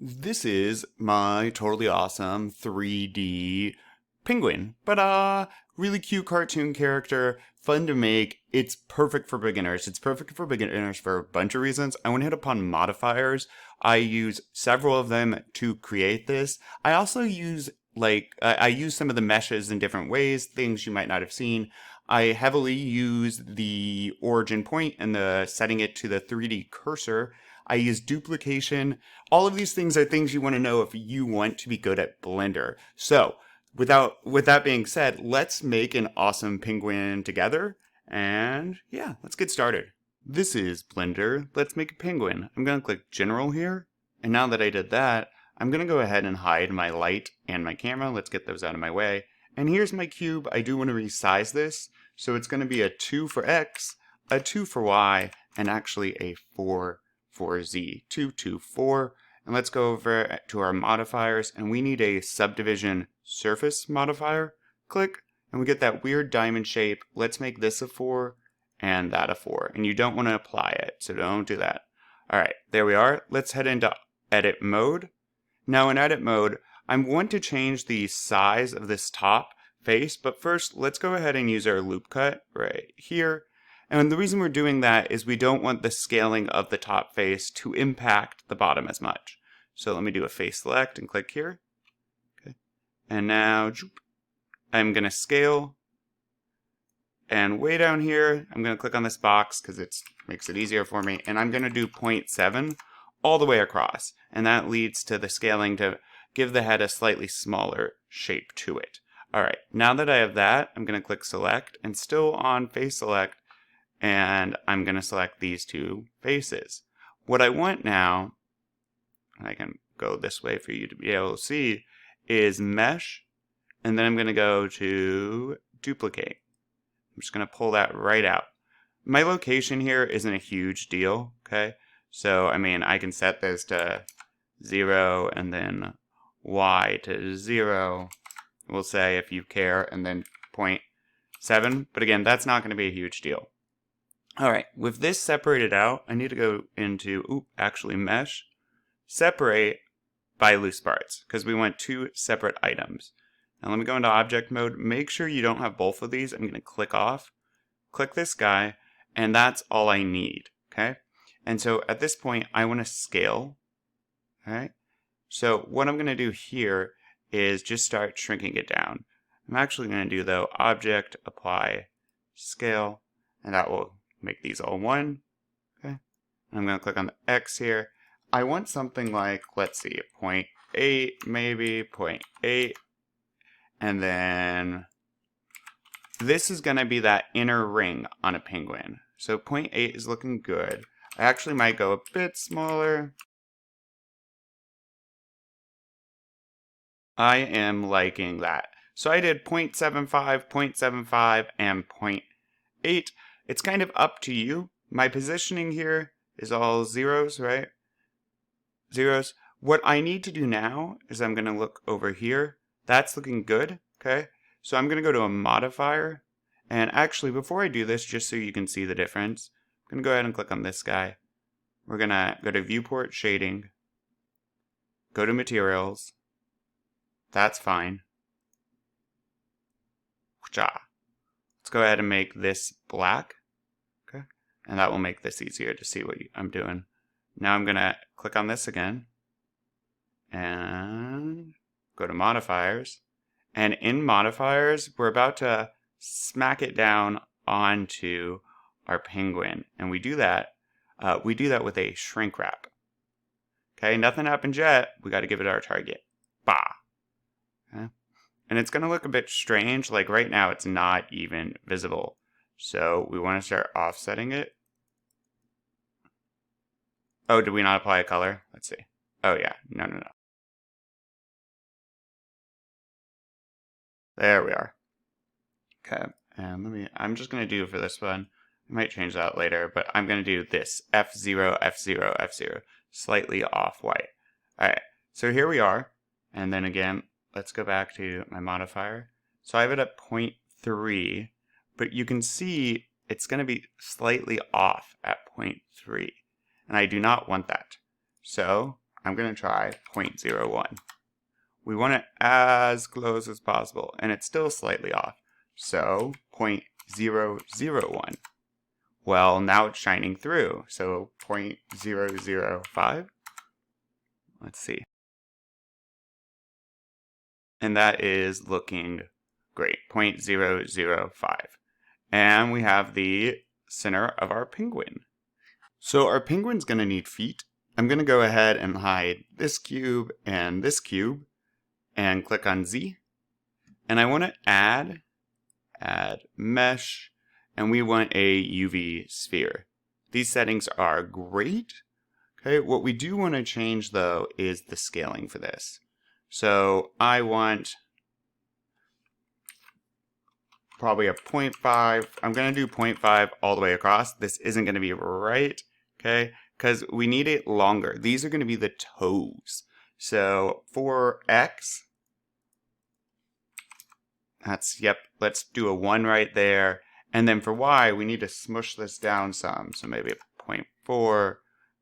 This is my totally awesome 3D penguin, but really cute cartoon character, fun to make. It's perfect for beginners. It's perfect for beginners for a bunch of reasons. I went hit upon modifiers. I use several of them to create this. I also use I use some of the meshes in different ways, things you might not have seen. I heavily use the origin point and the setting it to the 3D cursor. I use duplication. All of these things are things you want to know if you want to be good at Blender. So, with that being said, let's make an awesome penguin together. And yeah, let's get started. This is Blender. Let's make a penguin. I'm going to click General here. And now that I did that, I'm going to go ahead and hide my light and my camera. Let's get those out of my way. And here's my cube. I do want to resize this. So it's going to be a 2 for X, a 2 for Y, and actually a 4 for Z. 2, 2, 4. And let's go over to our modifiers, and we need a subdivision surface modifier. Click, and we get that weird diamond shape. Let's make this a 4 and that a 4. And you don't want to apply it, so don't do that. All right, there we are. Let's head into edit mode. Now in edit mode, I want to change the size of this top face, but first let's go ahead and use our loop cut right here. And the reason we're doing that is we don't want the scaling of the top face to impact the bottom as much. So let me do a face select and click here. Okay. And now I'm going to scale. And way down here, I'm going to click on this box because it makes it easier for me. And I'm going to do 0.7 all the way across. And that leads to the scaling to give the head a slightly smaller shape to it. All right, now that I have that, I'm going to click select and still on face select. And I'm going to select these two faces. What I want now, and I can go this way for you to be able to see, is mesh. And then I'm going to go to duplicate. I'm just going to pull that right out. My location here isn't a huge deal, okay? So, I mean, I can set this to 0 and then Y to 0. We'll say if you care, and then 0.7. But again, that's not going to be a huge deal. All right, with this separated out, I need to go into, actually mesh, separate by loose parts, because we want two separate items. Now let me go into object mode. Make sure you don't have both of these. I'm going to click off, click this guy, and that's all I need, okay? And so at this point, I want to scale, all right? So what I'm going to do here is just start shrinking it down. I'm actually going to do, though, object, apply, scale, and that will make these all 1, okay? And I'm going to click on the X here. I want something like, let's see, 0.8, maybe 0.8, and then this is going to be that inner ring on a penguin. So 0.8 is looking good. I actually might go a bit smaller. I am liking that. So I did 0.75, 0.75, and 0.8. It's kind of up to you. My positioning here is all zeros, right? Zeros. What I need to do now is I'm going to look over here. That's looking good, okay? So I'm going to go to a modifier. And actually, before I do this, just so you can see the difference, I'm going to go ahead and click on this guy. We're going to go to viewport shading, go to materials. That's fine. Let's go ahead and make this black. Okay. And that will make this easier to see what I'm doing. Now I'm going to click on this again. And go to modifiers. And in modifiers, we're about to smack it down onto our penguin. And we do that with a shrink wrap. Okay, nothing happened yet. We got to give it our target. Bah. Okay. And it's going to look a bit strange. Like right now, it's not even visible. So we want to start offsetting it. Oh, did we not apply a color? Let's see. Oh yeah, no. There we are. Okay, and I'm just going to do for this one, I might change that later, but I'm going to do this, F0, F0, F0, slightly off-white. All right, so here we are, and then again, let's go back to my modifier. So I have it at 0.3, but you can see it's going to be slightly off at 0.3, and I do not want that. So I'm going to try 0.01. We want it as close as possible, and it's still slightly off. So 0.001. Well, now it's shining through. So 0.005. Let's see. And that is looking great. 0.005. And we have the center of our penguin. So our penguin's going to need feet. I'm going to go ahead and hide this cube and click on Z. And I want to add mesh, and we want a UV sphere. These settings are great. Okay, what we do want to change though is the scaling for this. So I want probably a 0.5. I'm going to do 0.5 all the way across. This isn't going to be right, okay, because we need it longer. These are going to be the toes. So for X, let's do a 1 right there. And then for Y, we need to smush this down some. So maybe a 0.4.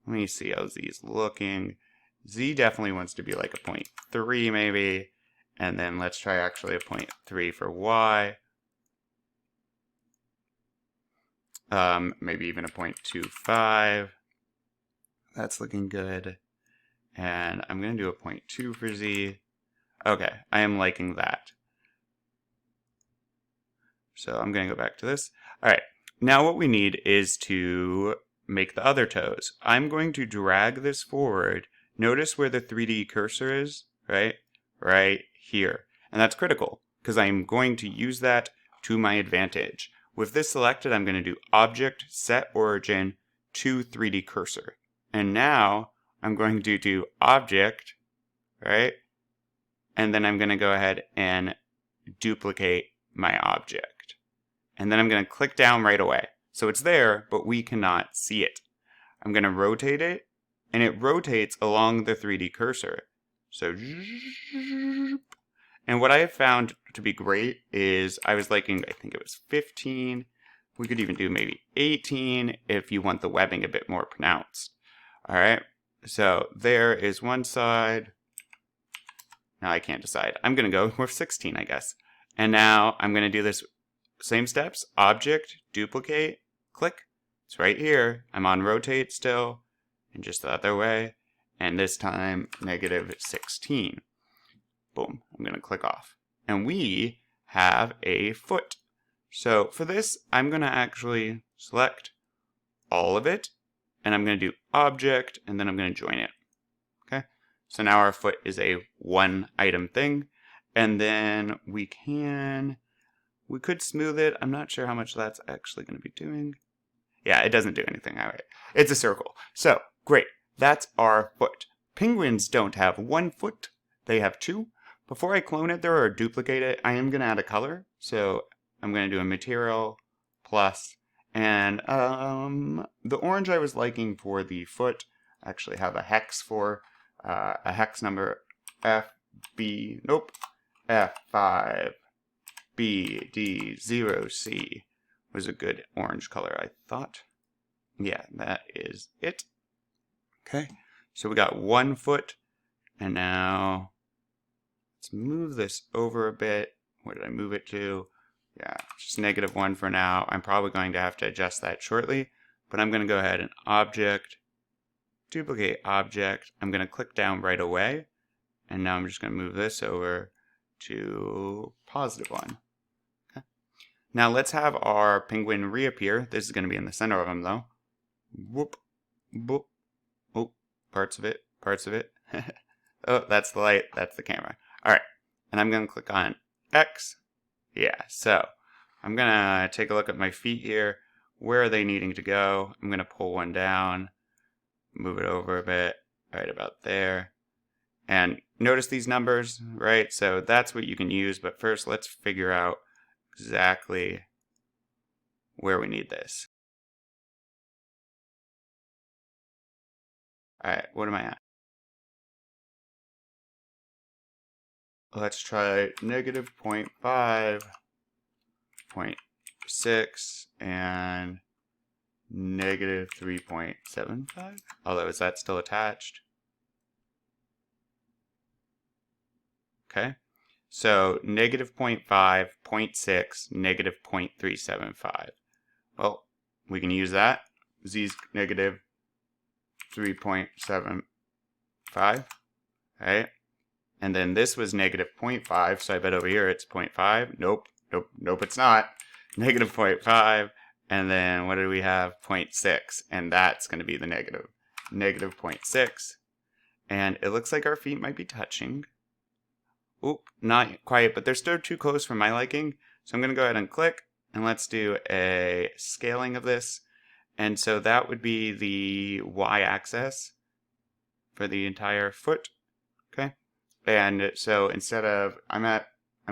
Let me see how Z is looking. Z definitely wants to be like a 0.3 maybe. And then let's try actually a 0.3 for Y. Maybe even a 0.25. That's looking good. And I'm going to do a 0.2 for Z. Okay, I am liking that. So I'm going to go back to this. All right, now what we need is to make the other toes. I'm going to drag this forward. Notice where the 3D cursor is, right? Right here. And that's critical because I'm going to use that to my advantage. With this selected, I'm going to do Object, Set Origin to 3D Cursor. And now I'm going to do Object, right? And then I'm going to go ahead and duplicate my object. And then I'm going to click down right away. So it's there, but we cannot see it. I'm going to rotate it, and it rotates along the 3D cursor. So, and what I have found to be great is I was liking, I think it was 15. We could even do maybe 18 if you want the webbing a bit more pronounced. All right, so there is one side. Now I can't decide. I'm going to go with 16, I guess. And now I'm going to do this same steps. Object, duplicate, click. It's right here. I'm on rotate still, and just the other way. And this time, -16. Boom. I'm going to click off. And we have a foot. So for this, I'm going to actually select all of it. And I'm going to do object, and then I'm going to join it. Okay. So now our foot is a one item thing. And then we could smooth it. I'm not sure how much that's actually going to be doing. Yeah, it doesn't do anything. All right. It's a circle. So great. That's our foot. Penguins don't have one foot. They have two. Before I clone it there or duplicate it, I am going to add a color. So I'm going to do a material plus. And the orange I was liking for the foot, I actually have a hex for a hex number F5 BD0C was a good orange color, I thought. Yeah, that is it. Okay, so we got one foot, and now let's move this over a bit. Where did I move it to? Yeah, just -1 for now. I'm probably going to have to adjust that shortly, but I'm going to go ahead and object, duplicate object. I'm going to click down right away, and now I'm just going to move this over to +1. Okay. Now let's have our penguin reappear. This is going to be in the center of him though. Whoop, whoop. Oh, parts of it. Oh, that's the light, that's the camera. All right, and I'm going to click on X. Yeah, so I'm going to take a look at my feet here. Where are they needing to go? I'm going to pull one down, move it over a bit, right about there. And notice these numbers, right? So that's what you can use, but first let's figure out exactly where we need this. All right, what am I at? Let's try -0.5, 0.6, and -3.75. Although, is that still attached? Okay? So negative 0.5, 0.6, negative 0.375. Well, we can use that. Z is negative 3.75, right? And then this was negative 0.5, so I bet over here it's 0.5. Nope, nope, nope, it's not. Negative 0.5, and then what do we have? 0.6, and that's going to be the negative. Negative 0.6, and it looks like our feet might be touching. Oop, not quite, but they're still too close for my liking. So I'm going to go ahead and click, and let's do a scaling of this. And so that would be the y-axis for the entire foot, okay? And so instead of, I'm going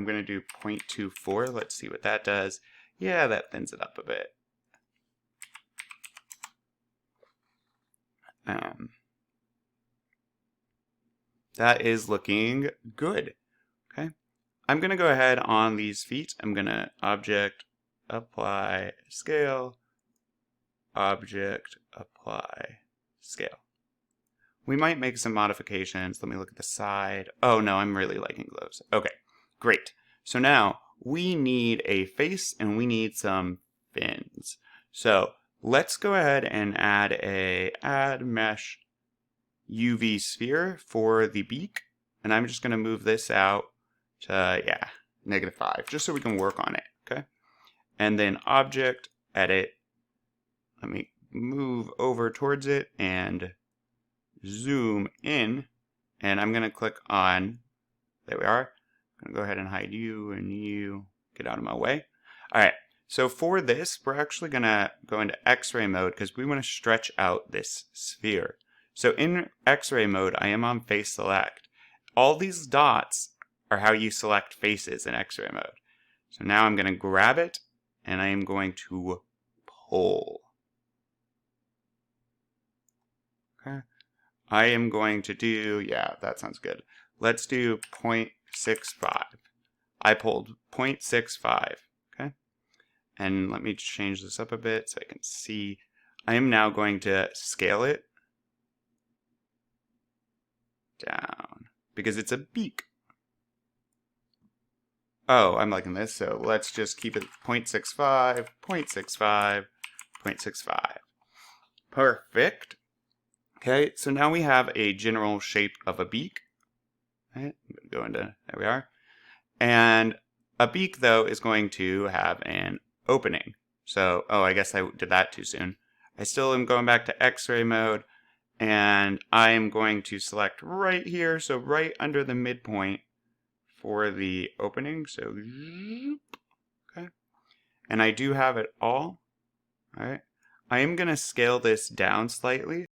to do 0.24. Let's see what that does. Yeah, that thins it up a bit. That is looking good, okay? I'm going to go ahead on these feet. I'm going to object, apply, scale, object, apply, scale. We might make some modifications. Let me look at the side. Oh no, I'm really liking gloves. Okay, great. So now we need a face and we need some fins. So let's go ahead and add mesh UV sphere for the beak. And I'm just going to move this out to, yeah, -5, just so we can work on it, okay? And then object, edit. Let me move over towards it and zoom in, and I'm going to click on, there we are. I'm going to go ahead and hide you and you, get out of my way. All right, so for this, we're actually going to go into X-ray mode because we want to stretch out this sphere. So in X-ray mode, I am on face select. All these dots are how you select faces in X-ray mode. So now I'm going to grab it, and I am going to pull. Okay. I am going to do, yeah, that sounds good. Let's do 0.65. I pulled 0.65, okay? And let me change this up a bit so I can see. I am now going to scale it down because it's a beak. Oh, I'm liking this, so let's just keep it 0.65, 0.65, 0.65. Perfect. Okay, so now we have a general shape of a beak. Right, I'm going to go into, there we are. And a beak, though, is going to have an opening. So, oh, I guess I did that too soon. I still am going back to X-ray mode, and I am going to select right here, so right under the midpoint for the opening. So, okay. And I do have it all right? I am going to scale this down slightly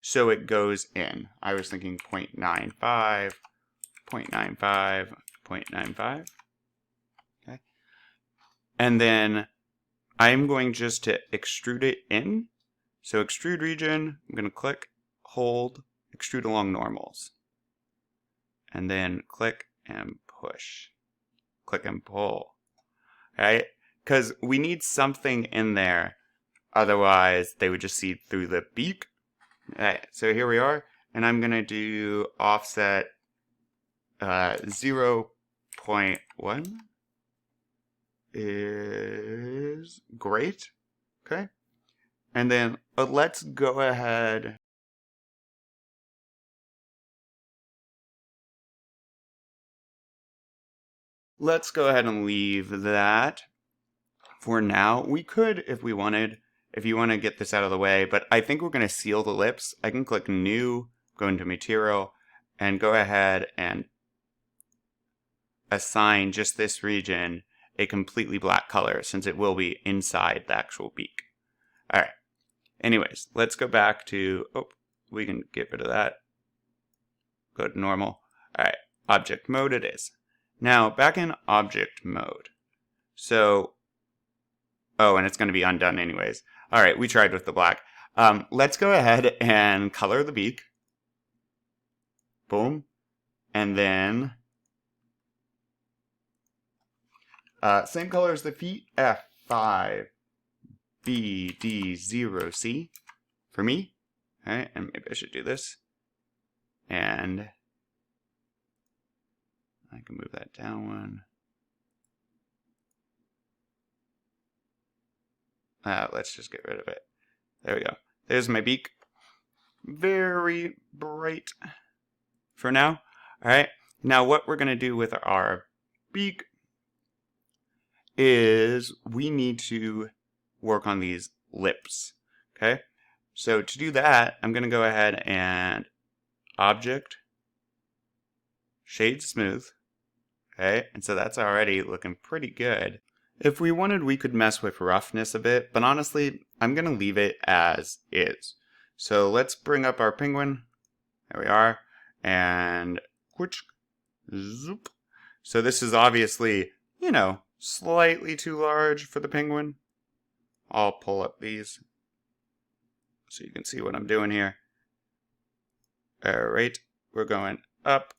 so it goes in. I was thinking 0.95, 0.95, 0.95. Okay. And then I'm going just to extrude it in. So extrude region, I'm going to click, hold, extrude along normals. And then click and push. Click and pull. Right? Because we need something in there. Otherwise, they would just see through the beak. Alright, so here we are. And I'm going to do offset 0.1 is great. Okay. And then let's go ahead. Let's go ahead and leave that for now. We could, if we wanted, if you want to get this out of the way, but I think we're going to seal the lips. I can click New, go into Material, and go ahead and assign just this region a completely black color, since it will be inside the actual beak. All right. Anyways, let's go back to, oh, we can get rid of that. Go to normal. All right, object mode it is. Now, back in object mode. So, oh, and it's going to be undone anyways. All right, we tried with the black. Let's go ahead and color the beak. Boom. And then, same color as the feet, F5, B, D, 0, C for me. All right, and maybe I should do this. And I can move that down one. Let's just get rid of it. There we go. There's my beak. Very bright for now. All right. Now what we're going to do with our beak is we need to work on these lips. Okay. So to do that, I'm going to go ahead and object, shade smooth. Okay. And so that's already looking pretty good. If we wanted, we could mess with roughness a bit, but honestly, I'm going to leave it as is. So let's bring up our penguin. There we are. And zoop. So this is obviously, you know, slightly too large for the penguin. I'll pull up these so you can see what I'm doing here. All right, we're going up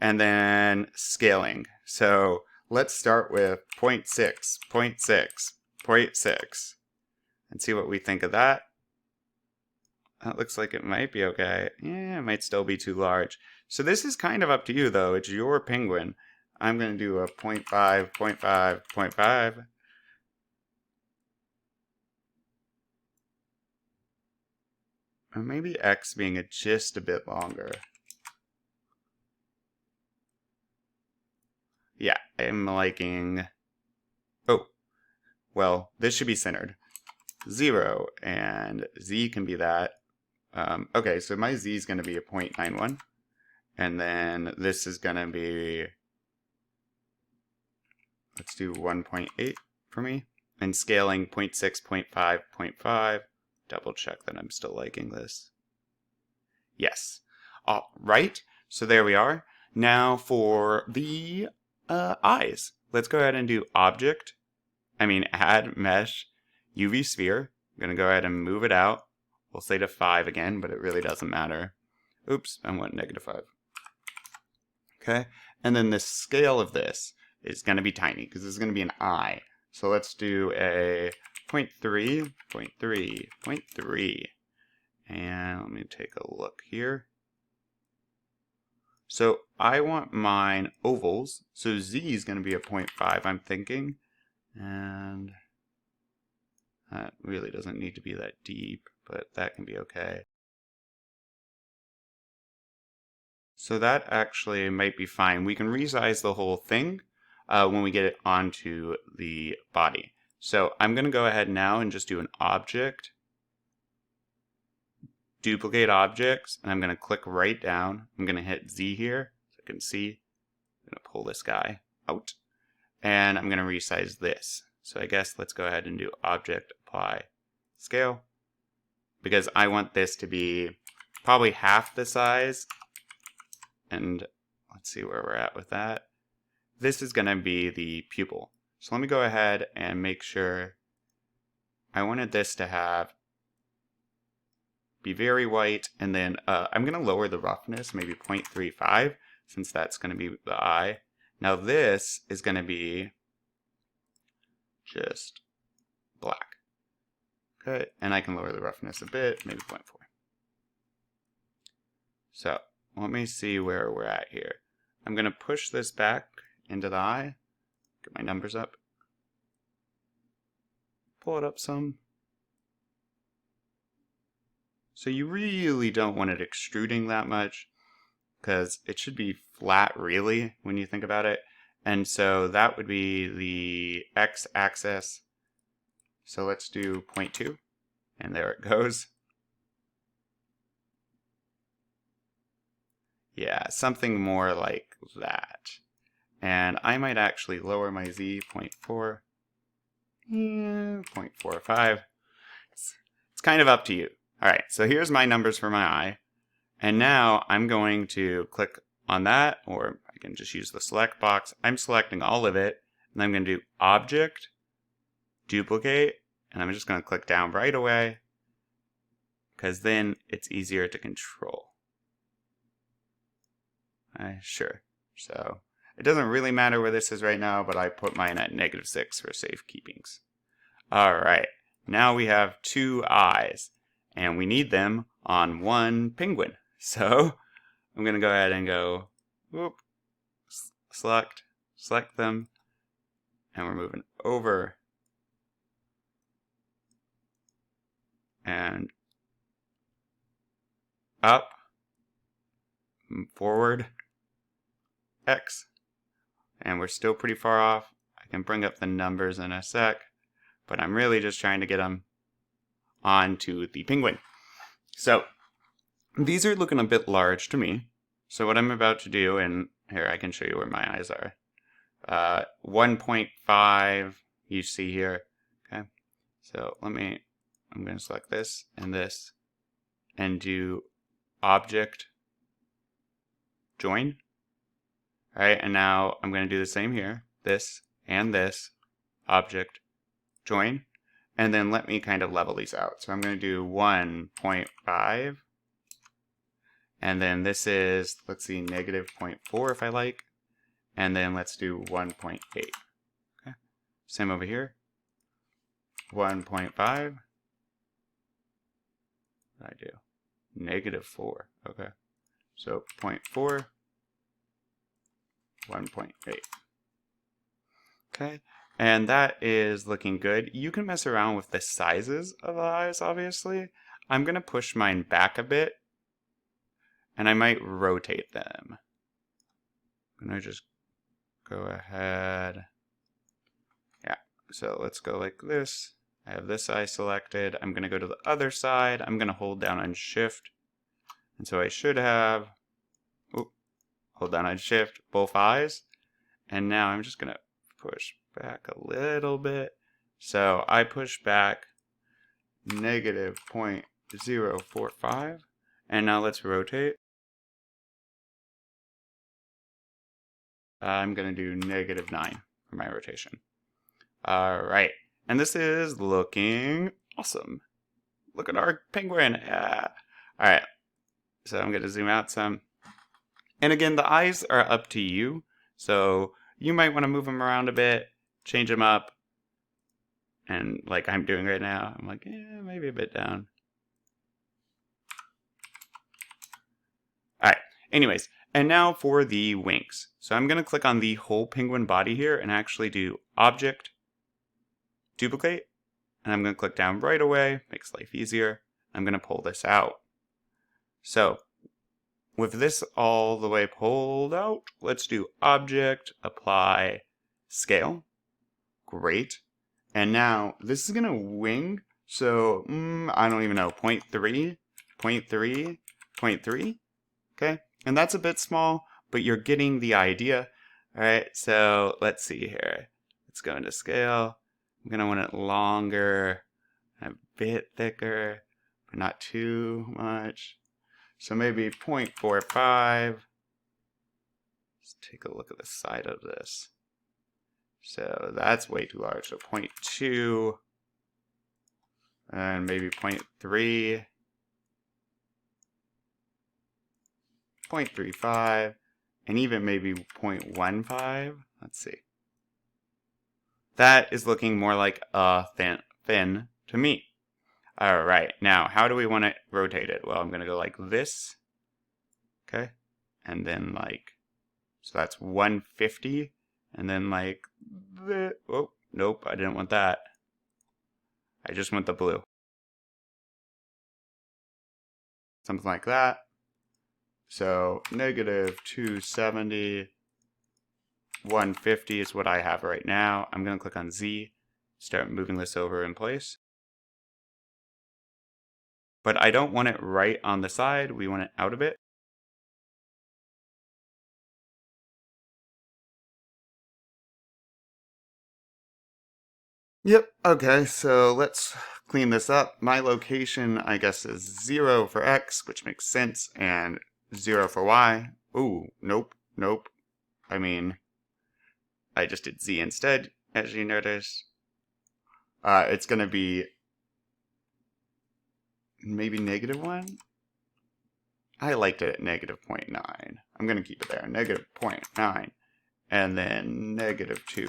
and then scaling. So let's start with 0.6, 0.6, 0.6 and see what we think of that. That looks like it might be okay. Yeah, it might still be too large. So this is kind of up to you though. It's your penguin. I'm going to do a 0.5, 0.5, 0.5. Or maybe X being just a bit longer. Yeah, I'm liking... Oh, well, this should be centered. 0, and Z can be that. Okay, so my Z is going to be a 0.91. And then this is going to be... Let's do 1.8 for me. And scaling 0.6, 0.5, 0.5. Double check that I'm still liking this. Yes. All right. So there we are. Now for the eyes. Let's go ahead and do add mesh UV sphere. I'm going to go ahead and move it out. We'll say to 5 again, but it really doesn't matter. Oops, I went -5. Okay. And then the scale of this is going to be tiny because this is going to be an eye. So let's do a 0.3, 0.3, 0.3. And let me take a look here. So I want mine ovals. So Z is going to be a 0.5, I'm thinking. And that really doesn't need to be that deep, but that can be okay. So that actually might be fine. We can resize the whole thing when we get it onto the body. So I'm going to go ahead now and just do an object, duplicate objects, and I'm going to click right down. I'm going to hit Z here so I can see. I'm going to pull this guy out, and I'm going to resize this. So I guess let's go ahead and do object, apply, scale, because I want this to be probably half the size. And let's see where we're at with that. This is going to be the pupil. So let me go ahead and make sure I wanted this to be very white. And then I'm going to lower the roughness, maybe 0.35, since that's going to be the eye. Now this is going to be just black. Okay, and I can lower the roughness a bit, maybe 0.4. So let me see where we're at here. I'm going to push this back into the eye. Get my numbers up. Pull it up some. So you really don't want it extruding that much because it should be flat really when you think about it. And so that would be the x-axis. So let's do 0.2. And there it goes. Yeah, something more like that. And I might actually lower my Z 0.4. Yeah, 0.45. It's kind of up to you. Alright, so here's my numbers for my eye. And now I'm going to click on that, or I can just use the select box. I'm selecting all of it, and I'm going to do object, duplicate, and I'm just going to click down right away, because then it's easier to control. Sure. So it doesn't really matter where this is right now, but I put mine at -6 for safekeepings. Alright, now we have 2 eyes, and we need them on 1 penguin. So I'm going to go ahead and go, whoop, select them, and we're moving over and up, forward, X, and we're still pretty far off. I can bring up the numbers in a sec, but I'm really just trying to get them onto the penguin. So these are looking a bit large to me. So what I'm about to do, and here I can show you where my eyes are. 1.5 you see here. Okay, so I'm going to select this and do object join. All right, and now I'm going to do the same here, this and this, object join, and then let me kind of level these out. So I'm going to do 1.5, and then this is, let's see, negative 0.4 if I like, and then let's do 1.8. Okay, same over here, 1.5. What did I do? Negative 4. Okay, so 0.4. 1.8. Okay, and that is looking good. You can mess around with the sizes of the eyes, obviously. I'm going to push mine back a bit, and I might rotate them. I'm going to just go ahead. Yeah, so let's go like this. I have this eye selected. I'm going to go to the other side. I'm going to hold down on Shift. And so I should have, hold down on Shift, both eyes. And now I'm just going to push back a little bit. So I push back negative 0.045. And now let's rotate. I'm going to do negative 9 for my rotation. All right. And this is looking awesome. Look at our penguin. Yeah. All right. So I'm going to zoom out some. And again, the eyes are up to you. So you might want to move them around a bit, change them up. And like I'm doing right now, I'm like, maybe a bit down. All right. Anyways, and now for the wings. So I'm going to click on the whole penguin body here and actually do Object, Duplicate. And I'm going to click down right away, makes life easier. I'm going to pull this out. So with this all the way pulled out, let's do Object, Apply, Scale. Great. And now this is going to wing. So I don't even know, 0.3, 0.3, 0.3. Okay. And that's a bit small, but you're getting the idea. All right. So let's see here. Let's go into scale. I'm going to want it longer, a bit thicker, but not too much. So maybe 0.45. Let's take a look at the side of this. So that's way too large. So 0.2. And maybe 0.3. 0.35. And even maybe 0.15. Let's see. That is looking more like a fin to me. All right, now how do we want to rotate it? Well, I'm going to go like this. Okay. And then like, so that's 150. And then like, oh, nope, I didn't want that. I just want the blue. Something like that. So negative 270, 150 is what I have right now. I'm going to click on Z, start moving this over in place. But I don't want it right on the side. We want it out a bit. Yep, okay, so let's clean this up. My location, I guess, is 0 for X, which makes sense, and 0 for Y. Ooh, nope, nope. I mean, I just did Z instead, as you notice. It's going to be maybe negative 1? I liked it at negative 0.9. I'm going to keep it there, negative 0.9. And then negative 2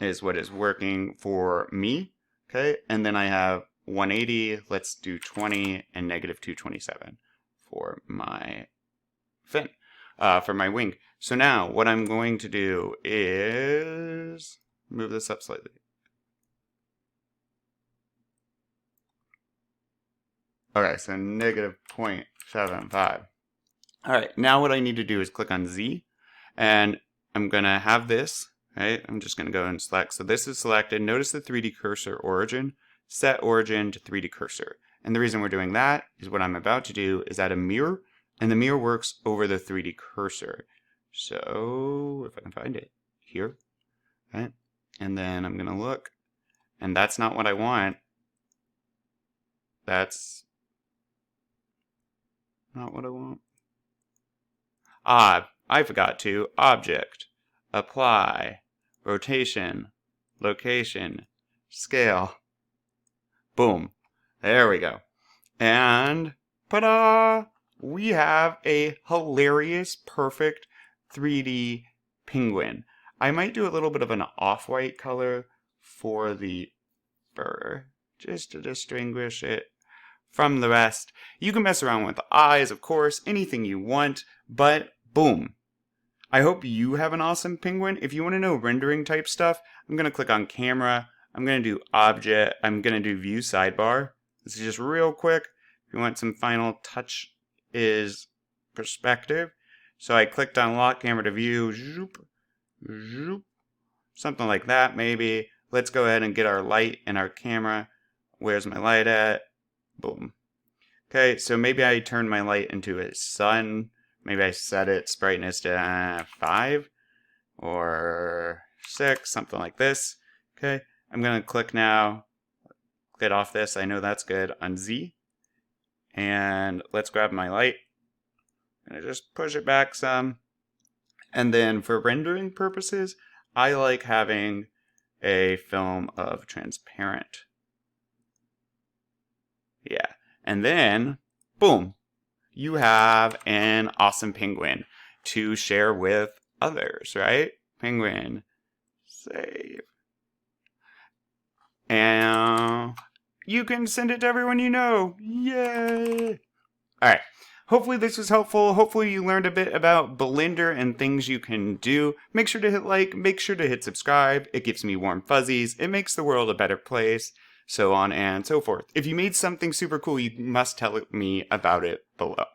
is what is working for me. Okay, and then I have 180, let's do 20, and negative 227 for my fin. for my wing. So now what I'm going to do is move this up slightly. Okay, so negative 0.75. All right, now what I need to do is click on Z, and I'm going to have this, right? I'm just going to go and select. So this is selected. Notice the 3D cursor origin. Set origin to 3D cursor. And the reason we're doing that is what I'm about to do is add a mirror, and the mirror works over the 3D cursor. So if I can find it here, right? And then I'm going to look, and that's not what I want. That's not what I want. I forgot to. Object, apply, rotation, location, scale. Boom. There we go. And, ta-da! We have a hilarious, perfect 3D penguin. I might do a little bit of an off-white color for the fur, just to distinguish it from the rest. You can mess around with the eyes, of course, anything you want, but boom. I hope you have an awesome penguin. If you want to know rendering type stuff, I'm going to click on camera. I'm going to do object. I'm going to do view sidebar. This is just real quick. If you want some final touch is perspective. So I clicked on lock camera to view. Zoop, zoop, something like that maybe. Let's go ahead and get our light and our camera. Where's my light at? Boom. Okay, so maybe I turn my light into a sun. Maybe I set its brightness to 5 or 6, something like this. Okay, I'm going to click now. Get off this. I know that's good. On Z. And let's grab my light. And just push it back some. And then for rendering purposes, I like having a film of transparent. Yeah. And then, boom, you have an awesome penguin to share with others, right? Penguin, save. And you can send it to everyone you know. Yay! All right. Hopefully this was helpful. Hopefully you learned a bit about Blender and things you can do. Make sure to hit like, make sure to hit subscribe. It gives me warm fuzzies. It makes the world a better place. So on and so forth. If you made something super cool, you must tell me about it below.